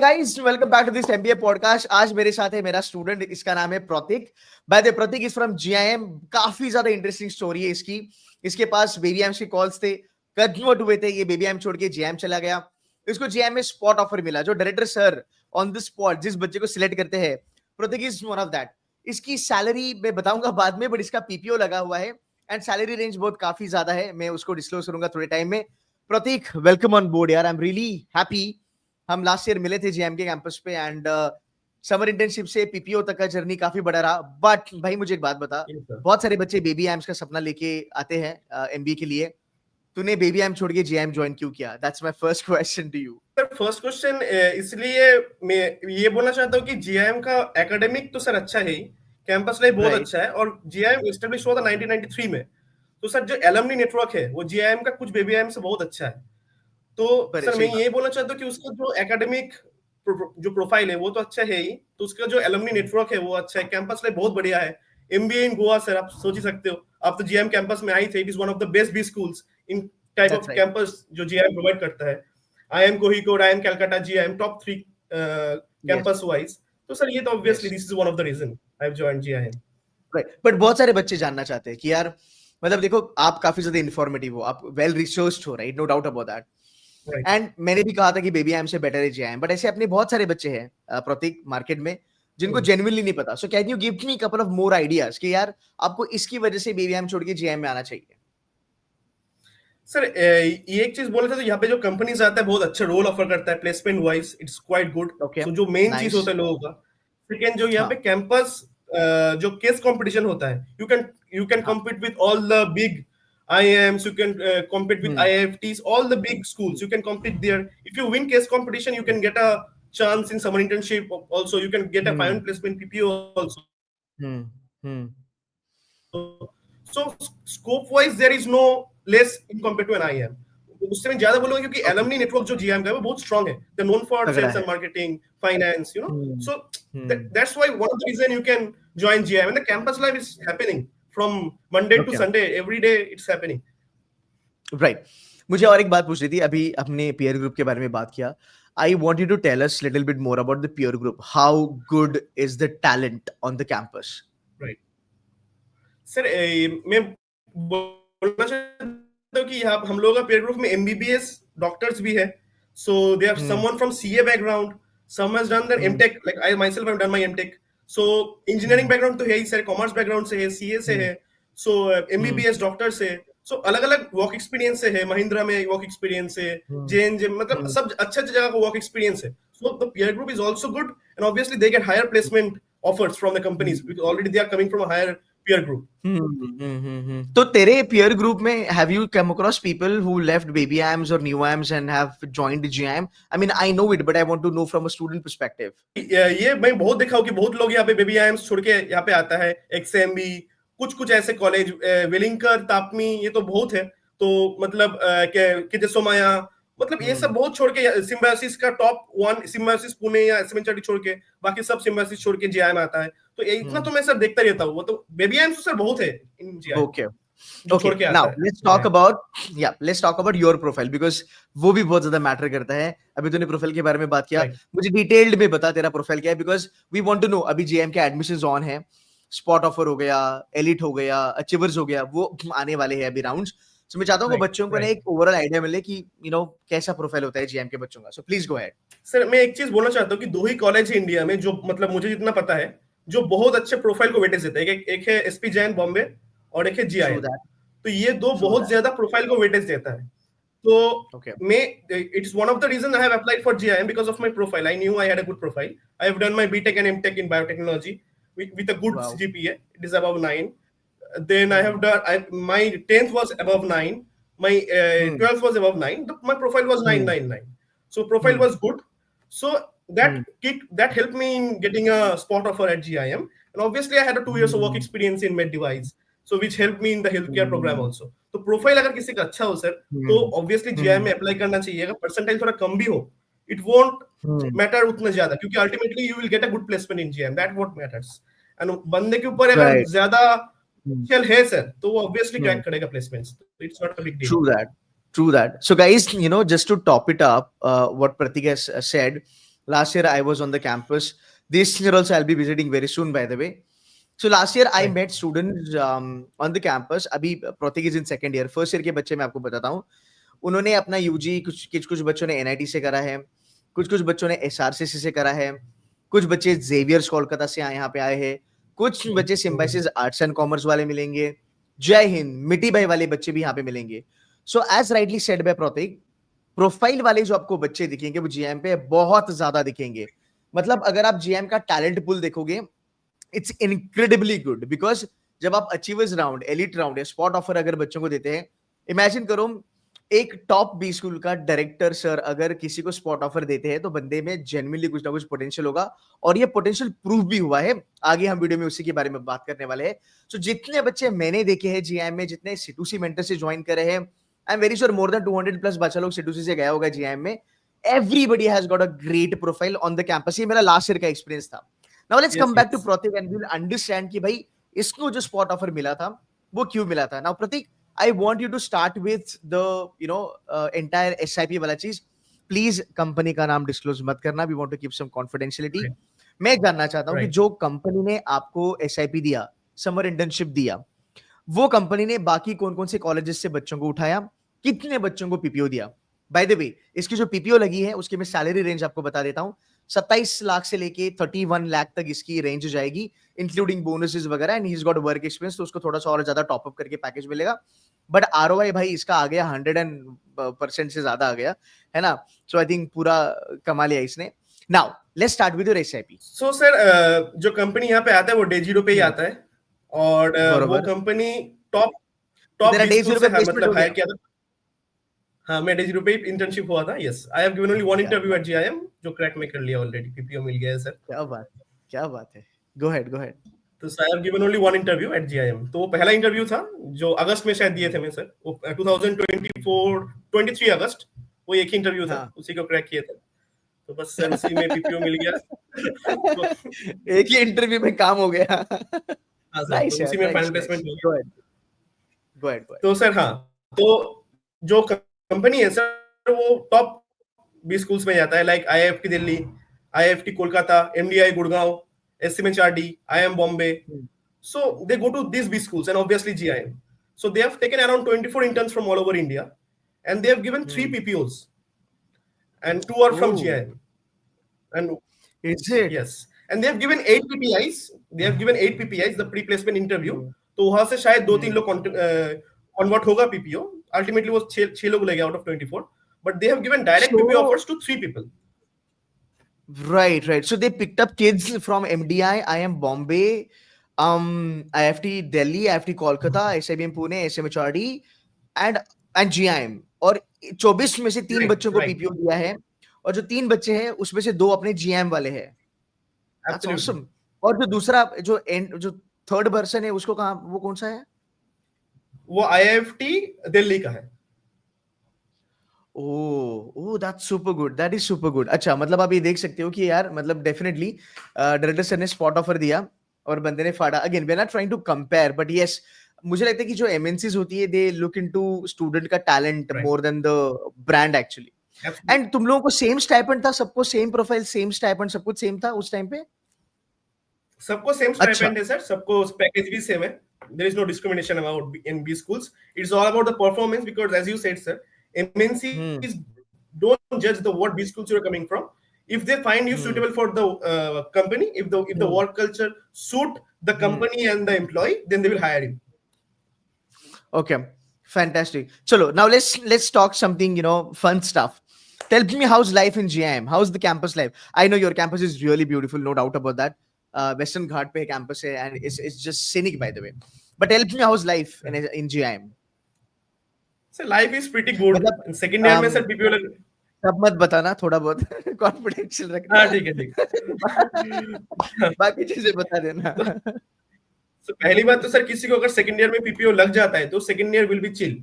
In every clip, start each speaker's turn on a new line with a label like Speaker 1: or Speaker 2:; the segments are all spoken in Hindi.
Speaker 1: guys, welcome back to this MBA podcast. आज मेरे साथ है मेरा स्टूडेंट, इसका नाम है Prateek. By the Prateek is from GIM. काफी ज्यादा इंटरेस्टिंग स्टोरी है इसकी. इसके पास बेबी एम्स के कॉल्स थे, कन्वर्ट हुए थे, ये बेबी एम छोड़ के GIM चला गया. इसको GIM में स्पॉट ऑफर मिला. जो director sir on the spot जिस बच्चे को सिलेक्ट करते हैं, प्रतीक इज वन ऑफ दैट. इसकी सैलरी मैं बताऊंगा बाद में, बट इसका PPO लगा हुआ है एंड सैलरी रेंज बहुत काफी ज्यादा है. मैं उसको डिस्क्लोज करूंगा थोड़े टाइम में. प्रतीक, वेलकम ऑन बोर्ड यार. I am really happy. हम लास्ट ईयर मिले थे GIM के कैंपस पे एंड समर इंटर्नशिप से PPO तक का जर्नी काफी बड़ा रहा. बट भाई मुझे एक बात बता, बहुत सारे बच्चे बेबी एम्स का सपना लेके आते हैं MBA के लिए. तूने बेबी एम छोड़ के GIM ज्वाइन क्यों किया? That's my first question to you.
Speaker 2: Sir first question इसलिए मैं ये बोलना चाहता हूँ कि GIM का एकेडमिक तो सर अच्छा है ही, कैंपस लाइफ बहुत अच्छा है और GIM एस्टेब्लिश हुआ था 1993 में. तो सर जो एलुमनी नेटवर्क है वो GIM का कुछ बेबी एम से बहुत अच्छा है. तो सर मैं ये बोलना चाहता हूँ कि उसका जो एकेडमिक जो प्रोफाइल है वो तो अच्छा है ही, तो उसका जो एलुमनी नेटवर्क है वो अच्छा है. कैंपस लाइफ बहुत बढ़िया है. MBA इन गोवा सर, आप सोच ही सकते हो. आप तो GIM कैंपस में आई थे. It is one of the best B schools in type of campus जो GIM प्रोवाइड करता है. IIM Kozhikode, IIM Calcutta, GIM top 3 campus wise. तो सर ये तो obviously this is one of the reason I have joined GIM.
Speaker 1: Right, but बहुत सारे बच्चे जानना चाहते हैं कि यार मतलब देखो, आप काफी ज्यादा इन्फॉर्मेटिव हो, आप वेल रिसर्च्ड हो, right? No doubt about that. And मैंने भी कहा था कि बेबी एम से बेटर है GIM, बट ऐसे अपने बहुत सारे बच्चे हैं प्रतीक मार्केट में जिनको जेन्युइनली नहीं पता. So can you give me couple of more ideas कि यार आपको इसकी वजह से बेबी एम छोड़ के GIM में आना चाहिए?
Speaker 2: सर ये एक चीज बोलना था, तो यहाँ पे जो कंपनीज आता है बहुत अच्छा रोल ऑफर करता है placement wise. It's quite good. So जो मेन चीज होता है लोगों का. सेकेंड जो यहाँ पे कैंपस जो केस कंपटीशन होता है, you can compete with all the big IIMs, you can compete with IIFTs, all the big schools. You can compete there. If you win case competition, you can get a chance in summer internship. Also, you can get a final placement PPO also. So scope wise, there is no less in compared to an IIM. उससे मैं ज्यादा बोलूंगा क्योंकि एलुमनी नेटवर्क जो GIM का है वो बहुत स्ट्रांग है. They're known for sales and marketing, finance, you know. So that's why one of the reason you can join GIM. And the campus life is happening from Monday to Sunday. Every day it's happening.
Speaker 1: Right. मुझे और एक बात पूछ रही थी. अभी अपने peer group के बारे में बात किया. I want you to tell us little bit more about the peer group. How good is the talent on the campus?
Speaker 2: Right. Sir, मैं बोलना चाहता हूँ कि यहाँ हम लोगों का peer group में MBBS doctors भी है. So they have someone from CA background. Some has done their MTech. Like I myself have done my MTech. So engineering background तो है ही सर, commerce background से है, CA से है. So MBBS doctors है. So अलग-अलग work experience से है. महिंद्रा में work experience है. JNJ मतलब सब अच्छा जगह का work experience है. So the peer group is also good, and obviously they get higher placement offers from the companies because already they are coming from a higher peer group.
Speaker 1: तो तेरे peer group में have you come across people who left baby AMS or new AMS and have joined GIM? I mean, I know it, but I want to know from a student perspective.
Speaker 2: ये मैं बहुत देखा हूँ कि बहुत लोग यहाँ पे baby AMS छोड़ के यहाँ पे आता है. XMB, कुछ ऐसे कॉलेज, वेलिंकर, तापमी, ये तो बहुत है. तो मतलब के सोमाया, मतलब ये सब बहुत छोड़ के सिम्बायोसिस का टॉप 1 सिम्बायोसिस पुणे या SMHRD छोड़ के बाकी सब सिम्बायोसिस छोड़ के GIM आता है. तो इतना तो मैं सर देखता रहता हूँ. वो तो बेबी एम्स सर बहुत है इन GIM.
Speaker 1: Okay. Now let's talk about your profile because वो भी बहुत ज्यादा मैटर करता है. अभी तूने प्रोफाइल के बारे में बात किया, मुझे डिटेल्ड में बता तेरा प्रोफाइल क्या है because we want to know. अभी GIM के एडमिशंस ऑन है, स्पॉट ऑफर हो गया, एलिट हो गया, अचीवर्स हो गया, वो आने वाले हैं अभी राउंड्स. So मैं चाहता हूँ कि बच्चों को एक ओवरऑल आइडिया मिले कि कैसा प्रोफाइल होता है GIM के बच्चों का. So please go ahead.
Speaker 2: Sir मैं एक चीज बोलना चाहता हूँ कि 2 ही कॉलेज है इंडिया में जो मतलब मुझे जितना पता है जो बहुत अच्छे प्रोफाइल को वेटेज देते हैं. एक है SP जैन बॉम्बे और एक है GIM. तो ये 2 बहुत ज्यादा प्रोफाइल को वेटेज देता है. तो मैं it is one of the reason I have applied for GIM because of my profile. I knew I had a good profile. I have done my BTech and MTech in biotechnology with a good GPA. It is above 9. Then I have done my 10th was above 9. My 12th was above 9. My profile was 999. So profile was good. So that helped me in getting a spot offer at GIM. And obviously I had a 2 years of work experience in med device, so which helped me in the healthcare program also. तो प्रोफाइल अगर किसी का अच्छा हो सर तो ऑब्वियसली GIM में अप्लाई करना चाहिए. अगर परसेंटाइल थोड़ा कम भी हो, इट वोंट मैटर उतना ज्यादा, क्योंकि ultimately you will get a good placement in GIM. That what matters. And बंदे के ऊपर अगर ज्यादा चल है सर तो वो ऑब्वियसली क्रैक करेगा placements. It's not a big deal.
Speaker 1: True that. So guys, just to top it up, what Pratik has said, Last year I was on the campus. This year also I'll be visiting very soon, by the way. So last year I
Speaker 2: Right.
Speaker 1: met students on the campus. अभी Pratik is in second year. First year के बच्चे मैं आपको बताता हूँ. उन्होंने अपना यूजी कुछ बच्चों ने एनआईटी से करा है, कुछ बच्चों ने एसआरसीसी से करा है, कुछ बच्चे जेवियर्स कोलकाता से यहाँ पे आए हैं, कुछ बच्चे सिम्बाइसिस आर्ट्स एंड कॉमर्स वाले मिलेंगे, जय हिंद मिट्टी भाई वाले बच्चे भी यहाँ पे मिलेंगे. So as rightly said by Prateek, profile वाले जो आपको बच्चे दिखेंगे वो जीएम पे बहुत ज्यादा दिखेंगे. मतलब अगर आप जीएम का टैलेंट पूल देखोगे, इट्स इनक्रेडिबली गुड. बिकॉज जब आप अचीवर्स राउंड, एलिट राउंड या स्पॉट ऑफर अगर बच्चों को देते हैं, इमेजिन करो एक टॉप बी स्कूल का डायरेक्टर सर अगर किसी को स्पॉट ऑफर देते हैं तो बंदे में जेन्युइनली कुछ ना कुछ पोटेंशियल होगा. और ये पोटेंशियल प्रूव भी हुआ है. आगे हम वीडियो में उसी के बारे में बात करने वाले हैं. सो जितने बच्चे मैंने देखे हैं जीआईएम में, जितने C2C मेंटर से ज्वाइन करे हैं, I am very sure more than 200 plus बच्चा लोग C2C से गया होगा जीआईएम में. Everybody has got a great profile on the campus. ये मेरा लास्ट ईयर का एक्सपीरियंस था. Now let's come back to Prateek and we will understand कि भाई इसको जो स्पॉट ऑफर मिला था वो क्यों मिला था. Now Prateek, I want you to start with the entire SIP वाला चीज. प्लीज कंपनी का नाम डिस्क्लोज मत करना. We want to keep some confidentiality. मैं जानना चाहता हूँ कि जो कंपनी ने आपको SIP दिया, समर इंटर्नशिप दिया, वो कंपनी ने बाकी कौन कौन से कॉलेजेस से बच्चों को उठाया, कितने बच्चों को पीपीओ दिया. बाय द वे, इसकी जो पीपीओ लगी है उसकी मैं सैलरी रेंज आपको बता देता हूँ. 27 लाख से लेके 31 लाख तक इसकी रेंज जाएगी, इंक्लूडिंग बोनसेस वगैरह. And he is got work experience, तो उसको थोड़ा सा और ज्यादा टॉप अप करके पैकेज मिलेगा. बट आरओआई भाई इसका आ गया 100% से ज्यादा आ गया है ना. सो आई थिंक पूरा कमा लिया इसने. Now let's start with your SIP.
Speaker 2: So sir, जो कंपनी यहाँ पे आता है वो डेजीरो पे ही आता है. और वो कंपनी टॉप
Speaker 1: डेजीरो पे
Speaker 2: मतलब हायर किया था. हाँ, मैं डेजीरो पे इंटर्नशिप हुआ था. Yes, I have given only one interview at GIM, जो क्रैक में कर लिया ऑलरेडी. पीपीओ मिल गया है सर.
Speaker 1: क्या बात है. Go ahead.
Speaker 2: तो I have given only one interview at GIM. तो वो पहला इंटरव्यू था जो अगस्त में शायद दिए थे मैं सर. वो 23 अगस्त वो एक ही इंटरव्यू था. उसी को क्रैक किया था. तो बस सर उसी में पीपीओ मिल गया.
Speaker 1: एक ही इंटरव्यू में काम हो गया.
Speaker 2: हाँ सर, तो उसी में फाइनल प्लेसमेंट हो गया.
Speaker 1: गो हेड.
Speaker 2: तो सर हाँ, तो जो कंपनी है सर वो टॉप 20 स्कूल्स में जाता है. Like IIFT Delhi, IIFT Kolkata, MDI Gurgaon, SMHRD, IIM Bombay. So they go to these B schools and obviously GIM. So they have taken around 24 interns from all over India, and they have given 3 PPOs, and 2 are from GIM. And
Speaker 1: is it?
Speaker 2: Yes, and they have given 8 PPIs. They have given 8 PPIs, the pre-placement interview. तो वहां से शायद 2-3 लोग कन्वर्ट होगा PPO. Ultimately वो 6 लोग लगे out of 24. But they have given direct PPO offers to 3 people.
Speaker 1: Right. So they picked up kids from MDI, IIM Bombay, IFT Delhi, IFT Kolkata, SIBM Pune, SMHRD and GIM. और 24 में से 3 बच्चों को पीपीओ दिया है, और जो 3 बच्चे हैं उसमें से 2 अपने GIM वाले हैं. That's awesome. और जो दूसरा जो थर्ड पर्सन है उसको कहाँ, वो कौन सा है?
Speaker 2: वो IIFT दिल्ली का है.
Speaker 1: Oh, that's super good. That is super good. अच्छा, मतलब आप ये देख सकते हो कि यार मतलब डेफिनेटली डायरेक्टर सर ने स्पॉट ऑफर दिया और बंदे ने फाड़ा. Again we are not trying to compare, but yes, मुझे लगता है कि जो एमएनसीज होती है दे लुक इनटू स्टूडेंट का talent more than the brand actually. And तुम लोगों को सेम स्टाइपेंड था, सबको सेम प्रोफाइल, सेम स्टाइपेंड, सब कुछ सेम था उस टाइम पे?
Speaker 2: सबको सेम स्टाइपेंड है सर, सबको पैकेज भी सेम है. There is no discrimination about in B schools. It's all about the performance, because as you said sir, MNCs don't judge the what B schools you are coming from. If they find you suitable for the company, if the work culture suit the company and the employee, then they will hire you.
Speaker 1: Okay, fantastic. Chalo, now let's talk something, fun stuff. Tell me, how's life in GIM? How's the campus life? I know your campus is really beautiful, no doubt about that. Western Ghat pe campus hai, and it's just scenic, by the way. But tell me, how's life in GIM?
Speaker 2: So life is pretty good. In second year में सर PPO
Speaker 1: सब मत बताना, थोड़ा बहुत कॉन्फिडेंशियल रखना.
Speaker 2: हाँ ठीक है.
Speaker 1: बाकी चीजें बता देना.
Speaker 2: तो पहली बात तो सर, किसी को अगर सेकंड ईयर में PPO लग जाता है तो second year will be chill.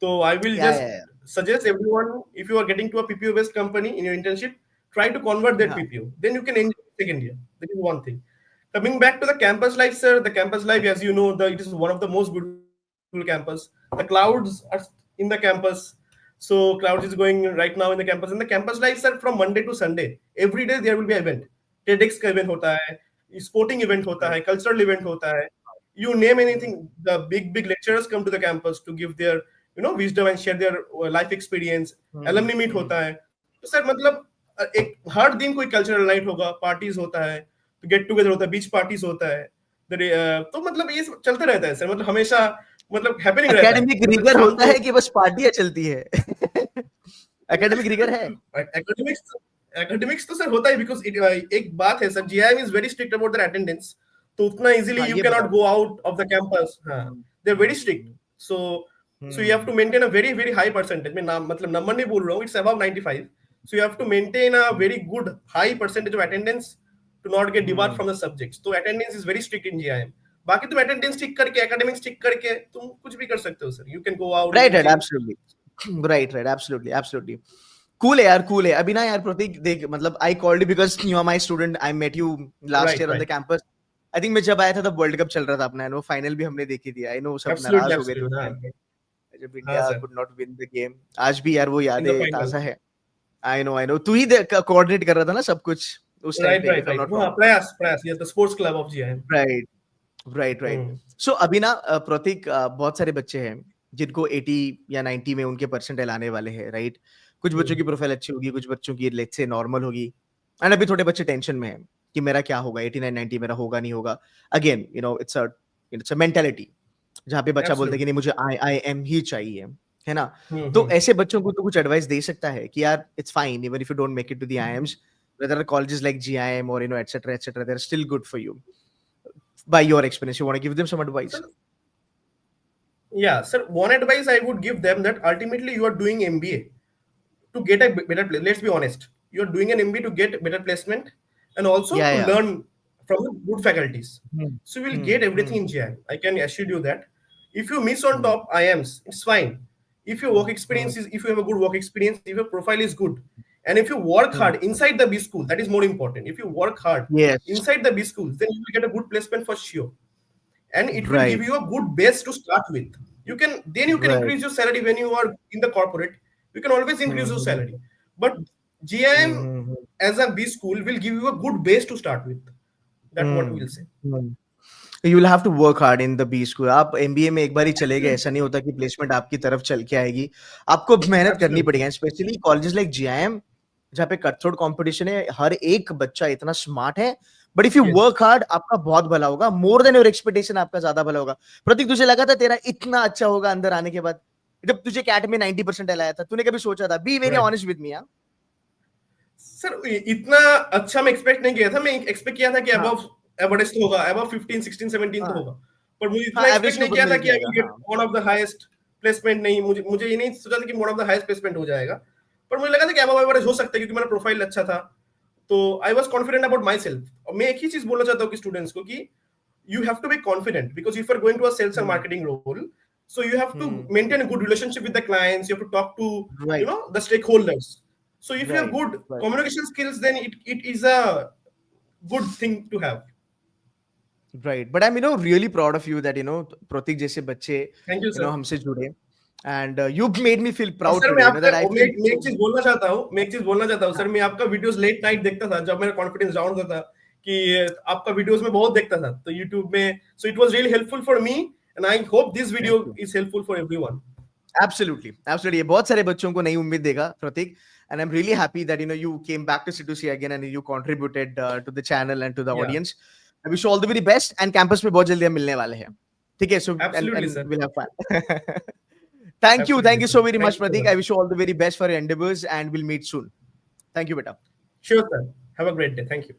Speaker 2: तो I will just suggest everyone, if you are getting to a PPO based company in your internship, try to convert that PPO. Then you can enjoy second year. That is one thing. Coming back to the campus life, sir, the campus life, as you know, it is one of the most beautiful campus. The clouds are in the campus. So Clouds is going right now in the campus, and the campus life, sir, from Monday to Sunday, every day there will be an event. TEDx का event होता है, sporting event होता है, cultural event होता है. You name anything, the big lecturers come to the campus to give their wisdom and share their life experience. Alumni meet होता है. तो सर मतलब एक हर दिन कोई कल्चरल नाइट होगा, पार्टीज होता है, तो गेट टुगेदर होता है, बीच पार्टीज होता है. तो मतलब ये सब चलते रहता है सर, मतलब हमेशा मतलब हैपनिंग रहता है.
Speaker 1: एकेडमिक रिगर होता है कि बस पार्टियां चलती है? एकेडमिक रिगर है?
Speaker 2: एकेडमिक्स तो सर होता है, बिकॉज एक बात है sir, GIM is very strict about their attendance. तो उतना easily you can not go out of the campus. They are very strict. So you have to maintain a very very high percentage. मैं नाम मतलब नंबर नहीं बोल रहा हूँ, it's above 95. So you have to maintain a very good high percentage of attendance to not get debarred from the subjects. तो attendance is very strict in GIM. बाकी तुम attendance ठीक करके, academics ठीक करके तुम कुछ भी कर सकते हो sir. You can go out.
Speaker 1: Right, absolutely. Right, absolutely. Cool है यार, cool है. अभी ना यार प्रतीक देख, मतलब I called you because you are my student. I met you last year on the campus. I think मैं जब आया था तब वर्ल्ड कप चल रहा था अपना, वो फाइनल भी हमने देखी थी. I know सब नाराज हो गए थे जब India could not win the game. आज भी यार वो यादें ताजा है. I know. तू ही कोऑर्डिनेट कर रहा था ना सब कुछ उस टाइम पे.
Speaker 2: प्रयास ये तो sports club of GIM.
Speaker 1: Right. सो अभी ना प्रतीक, बहुत सारे बच्चे हैं जिनको 80 या 90 में उनके परसेंटाइल आने वाले हैं, राइट? कुछ बच्चों की प्रोफाइल अच्छी होगी, कुछ बच्चों की लेट्स से नॉर्मल होगी, एंड अभी थोड़े बच्चे टेंशन में हैं कि मेरा क्या होगा, 89 90 मेरा होगा नहीं होगा. अगेन इट्स अ मेंटालिटी जहाँ पे बच्चा बोलता है कि नहीं मुझे आई एम ही चाहिए, है ना? तो ऐसे बच्चों को तो कुछ एडवाइस दे सकता है कि यार it's fine even if you don't make it to the IIMs, there are colleges like GIM और etcetera they are still good for you. By your experience, you want to give them some advice?
Speaker 2: Yeah, sir, one advice I would give them, that ultimately you are doing MBA to get a better place. Let's be honest, you are doing an MBA to get better placement and also to learn from the good faculties. So you will get everything in GIM. I can assure you that. If you miss on top IIMs, it's fine. If your work experience is, if you have a good work experience, if your profile is good, and if you work hard inside the B school, that is more important. If you work hard inside the B school, then you will get a good placement for sure, and it will give you a good base to start with. You can increase your salary when you are in the corporate. You can always increase your salary, but GIM as a B school will give you a good base to start with. That's what we will say.
Speaker 1: You will have to work hard in the B school. आप MBA में एक बार ही चले गए, ऐसा नहीं होता कि प्लेसमेंट आपकी तरफ चल के आएगी. आपको मेहनत करनी पड़ेगी, स्पेशली कॉलेजेस लाइक GIM जहाँ पे कट थ्रोट कंपटीशन है. हर एक बच्चा इतना स्मार्ट है, but if you work hard आपका बहुत भला होगा. मोर देन योर एक्सपेक्टेशन, आपका ज्यादा भला होगा. प्रतीक, तुझे लगा था तेरा इतना अच्छा होगा अंदर आने के बाद? जब तुझे कैट में 90% आया था, तूने कभी सोचा था? Be very honest with me.
Speaker 2: Sir इतना अच्छा मैं एक्सपेक्ट नहीं किया था. मैं एक्सपेक्ट किया था कि अबव एवरेज तो होगा, अबव 15 16 17 तो होगा, पर मुझे इतना एक्सपेक्ट नहीं किया था कि I will get one of the highest placement. नहीं, मुझे ये नहीं सोचा था कि one of the highest placement हो जाएगा, पर मुझे लगा था कि अबव एवरेज हो सकता है क्योंकि मेरा प्रोफाइल अच्छा था. तो I was confident about my self. और मैं एक ही चीज बोलना चाहता हूँ कि स्टूडेंट्स को कि you have to be confident, because if you are going to a sales and marketing role, so you have to maintain a good relationship with the clients. You have to talk to the stakeholders. So if you have good communication skills, then it is a good thing to have.
Speaker 1: Right, but I'm really proud of you that Pratik जैसे बच्चे हमसे जुड़े, and you've made me feel proud today.
Speaker 2: मैं एक चीज बोलना चाहता हूँ सर. मैं आपका वीडियोस लेट नाइट देखता था जब मेरा कॉन्फिडेंस डाउन होता था, कि आपका वीडियोस में बहुत देखता था तो YouTube में. So it was really helpful for me, and I hope this video is helpful for everyone.
Speaker 1: Absolutely. ये बहुत सारे बच्चों को नई उम्मीद देगा प्रतीक, and I'm really happy that you came back to C2C again and you contributed to the channel and to the audience. I wish you all the very best, and campus पे बहुत जल्दी हम मिलने वाले हैं, ठीक है? So and we'll have fun. Thank you so very much, Pratik. I wish you all the very best for your endeavors, and we'll meet soon. Thank you, beta.
Speaker 2: Sure, sir. Have a great day. Thank you.